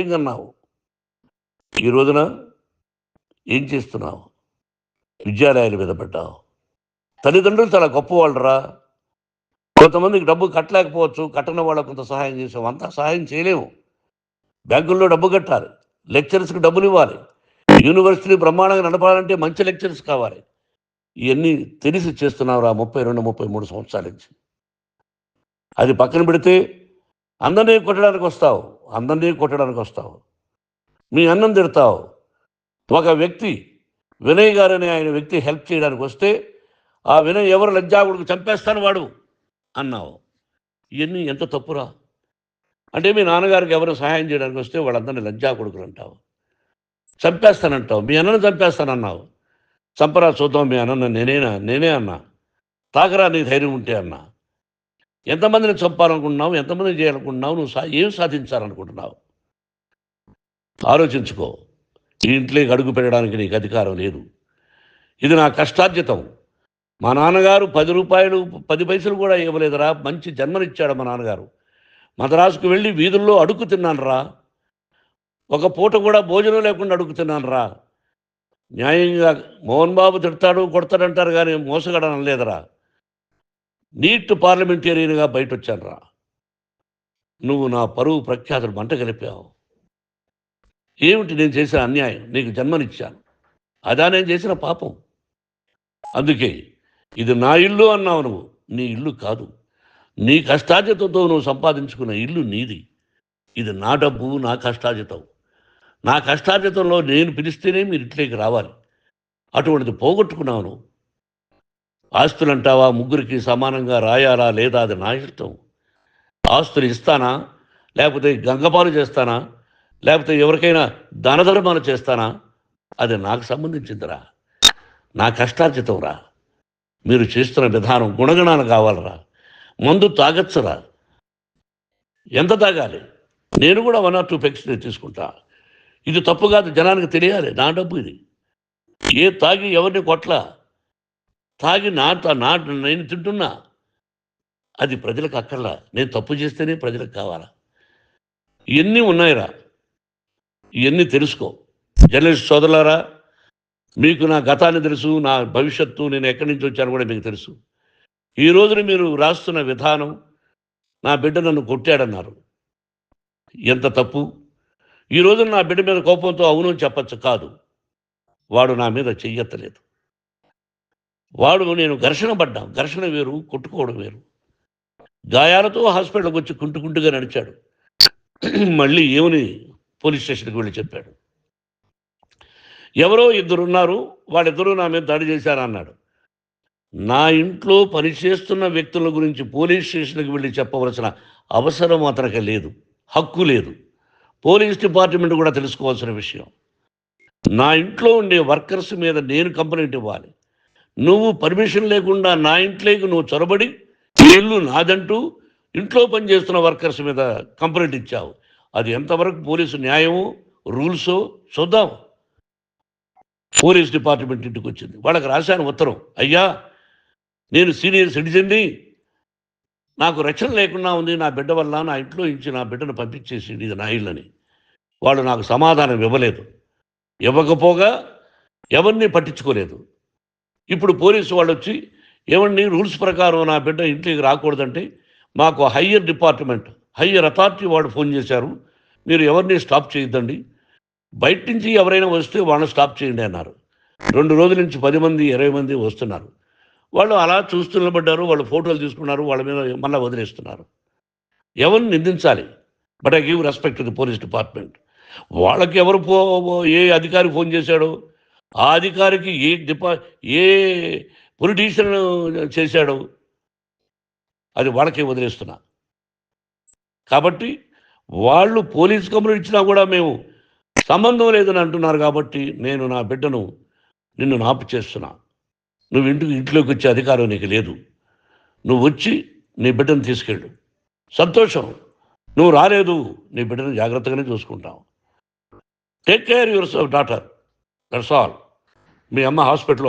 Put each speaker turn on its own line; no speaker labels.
Acting అన్నావు. ఈ రోజున ఏం చేస్తున్నావు? విద్యాలయాల మీద పడ్డావు. తల్లిదండ్రులు చాలా గొప్పవాళ్ళురా. కొంతమందికి డబ్బు కట్టలేకపోవచ్చు, కట్టని వాళ్ళకు కొంత సహాయం చేసాం. అంతా సహాయం చేయలేము. బ్యాంకుల్లో డబ్బు కట్టాలి, లెక్చరర్స్కి డబ్బులు ఇవ్వాలి, యూనివర్సిటీ బ్రహ్మాండంగా నడపాలంటే మంచి లెక్చరర్స్ కావాలి. ఇవన్నీ తెలిసి చేస్తున్నావురా 32, 33 సంవత్సరాల నుంచి. అది పక్కన పెడితే అందరినీ కొట్టడానికి వస్తావు. మీ అన్నం తిడతావు. ఒక వ్యక్తి వినయ్ గారనే ఆయన వ్యక్తి హెల్ప్ చేయడానికి వస్తే ఆ వినయ్ ఎవరు లజ్జాగుడికి చంపేస్తాను వాడు అన్నావు. ఇవన్నీ ఎంత తప్పురా? అంటే మీ నాన్నగారికి ఎవరు సహాయం చేయడానికి వస్తే వాళ్ళందరినీ లజ్జా కొడుకులు అంటావు, చంపేస్తానంటావు. మీ అన్నను చంపేస్తానన్నావు. చంపరా చూద్దాం మీ అన్న. నేనే అన్నా. తాకరా నీ ధైర్యం ఉంటే అన్నా. ఎంతమందిని చంపాలనుకుంటున్నావు? ఎంతమందిని చేయాలనుకుంటున్నావు? నువ్వు ఏం సాధించాలనుకుంటున్నావు? ఆలోచించుకో. ఈ ఇంట్లోకి అడుగు పెట్టడానికి నీకు అధికారం లేదు. ఇది నా కష్టార్జితం. మా నాన్నగారు 10 రూపాయలు 10 పైసలు కూడా ఇవ్వలేదురా. మంచి జన్మనిచ్చాడు మా నాన్నగారు. మద్రాసుకు వెళ్ళి వీధుల్లో అడుగు తిన్నాను రా. ఒక పూట కూడా భోజనం లేకుండా అడుగు తిన్నాను రా. న్యాయంగా మోహన్ బాబు తిడతాడు కొడతాడంటారు కానీ మోసగడనం లేదురా. నీట్ పార్లమెంటేరియన్గా బయట వచ్చాను రా. నువ్వు నా పరువు ప్రఖ్యాతులు మంట కలిపావు. ఏమిటి నేను చేసిన అన్యాయం? నీకు జన్మనిచ్చాను, అదా నేను చేసిన పాపం. అందుకే ఇది నా ఇల్లు అన్నావు. నువ్వు నీ ఇల్లు కాదు. నీ కష్టార్జితంతో నువ్వు సంపాదించుకున్న ఇల్లు నీది. ఇది నా డబ్బు, నా కష్టార్జితం. నా కష్టార్జితంలో నేను పిలిస్తేనే మీరు ఇంట్లోకి రావాలి. అటువంటిది పోగొట్టుకున్నావు నువ్వు. ఆస్తులు అంటావా? ముగ్గురికి సమానంగా రాయాలా లేదా అది నా ఇష్టం. ఆస్తులు ఇస్తానా, లేకపోతే గంగపాలు చేస్తానా, లేకపోతే ఎవరికైనా దానధర్మాలు చేస్తానా, అది నాకు సంబంధించిందిరా. నా కష్టార్జితం రా. మీరు చేస్తున్న విధానం గుణగణాలు కావాలరా. మందు తాగచ్చురా. ఎంత తాగాలి? నేను కూడా 1 or 2 పెగ్స్ తీసుకుంటా. ఇది తప్పు కాదు, జనానికి తెలియాలి. నా డబ్బు ఇది. తాగి ఎవరిని కొట్లా, తాగి నేను తింటున్నా. అది ప్రజలకు అక్కర్లా. నేను తప్పు చేస్తేనే ప్రజలకు కావాలా. ఇవన్నీ ఉన్నాయిరా. ఇవన్నీ తెలుసుకో. జర్నలిస్ట్ సోదరులారా, మీకు నా గతాన్ని తెలుసు, నా భవిష్యత్తు, నేను ఎక్కడి నుంచి వచ్చాను కూడా మీకు తెలుసు. ఈ రోజున మీరు రాస్తున్న విధానం, నా బిడ్డ నన్ను కొట్టాడన్నారు. ఎంత తప్పు! ఈ రోజున నా బిడ్డ మీద కోపంతో అవును చెప్పచ్చు. కాదు, వాడు నా మీద చెయ్యెత్తలేదు. నేను ఘర్షణ పడ్డాం. ఘర్షణ వేరు, కొట్టుకోవడం వేరు. గాయాలతో హాస్పిటల్కి వచ్చి కుంటుకుంటుగా నడిచాడు. మళ్ళీ ఏమని పోలీస్ స్టేషన్కి వెళ్ళి చెప్పాడు. ఎవరో 2 ఉన్నారు, వాళ్ళిద్దరూ నా మీద దాడి చేశారన్నాడు. నా ఇంట్లో పనిచేస్తున్న వ్యక్తుల గురించి పోలీస్ స్టేషన్కి వెళ్ళి చెప్పవలసిన అవసరం అతనికి లేదు, హక్కు లేదు. పోలీస్ డిపార్ట్మెంట్ కూడా తెలుసుకోవాల్సిన విషయం. నా ఇంట్లో ఉండే వర్కర్స్ మీద నేను కంప్లైంట్ ఇవ్వాలి. నువ్వు పర్మిషన్ లేకుండా నా ఇంట్లోకి నువ్వు చొరబడి ఇల్లు నాదంటూ ఇంట్లో పనిచేస్తున్న వర్కర్స్ మీద కంప్లైంట్ ఇచ్చావు. అది ఎంతవరకు పోలీసు న్యాయమో రూల్సో చూద్దాం. పోలీస్ డిపార్ట్మెంట్ ఇంటికి వచ్చింది. వాళ్ళకి రాశాను ఉత్తరం. అయ్యా, నేను సీనియర్ సిటిజన్ని, నాకు రక్షణ లేకుండా ఉంది. నా బిడ్డ వల్ల నా ఇంట్లో నుంచి నా బిడ్డను పంపించేసి ఇది నా ఇల్లని. వాళ్ళు నాకు సమాధానం ఇవ్వలేదు. ఇవ్వకపోగా ఎవరిని పట్టించుకోలేదు. ఇప్పుడు పోలీసు వాళ్ళు వచ్చి ఏమండి రూల్స్ ప్రకారం నా బిడ్డ ఇంటికి రాకూడదంటే మాకు హయ్యర్ అథారిటీ వాళ్ళు ఫోన్ చేశారు. మీరు ఎవరిని స్టాప్ చేయొద్దండి, బయట నుంచి ఎవరైనా వస్తే వాళ్ళని స్టాప్ చేయండి అన్నారు. 2 రోజుల నుంచి 10 మంది 20 మంది వస్తున్నారు. వాళ్ళు అలా చూస్తూ నిలబడ్డారు. వాళ్ళు ఫోటోలు తీసుకున్నారు. వాళ్ళ మీద మళ్ళీ వదిలేస్తున్నారు. ఎవరిని నిందించాలి? But I give respect to the police department. వాళ్ళకి ఎవరు ఏ అధికారి ఫోన్ చేశాడో, ఆ అధికారికి ఏ పొలిటీషియన్ చేశాడో అది వాళ్ళకే వదిలేస్తున్నా. కాబట్టి వాళ్ళు పోలీస్ కంప్లైంట్ ఇచ్చినా కూడా మేము సంబంధం లేదని అంటున్నారు. కాబట్టి నేను నా బిడ్డను నిన్ను నాపు చేస్తున్నా. నువ్వు ఇంట్లోకి వచ్చే అధికారం నీకు లేదు. నువ్వు వచ్చి నీ బిడ్డను తీసుకెళ్ళు. సంతోషం. నువ్వు రాలేదు, నీ బిడ్డను జాగ్రత్తగానే చూసుకుంటావు. Take care your daughter, that's all. మీ అమ్మ హాస్పిటల్లో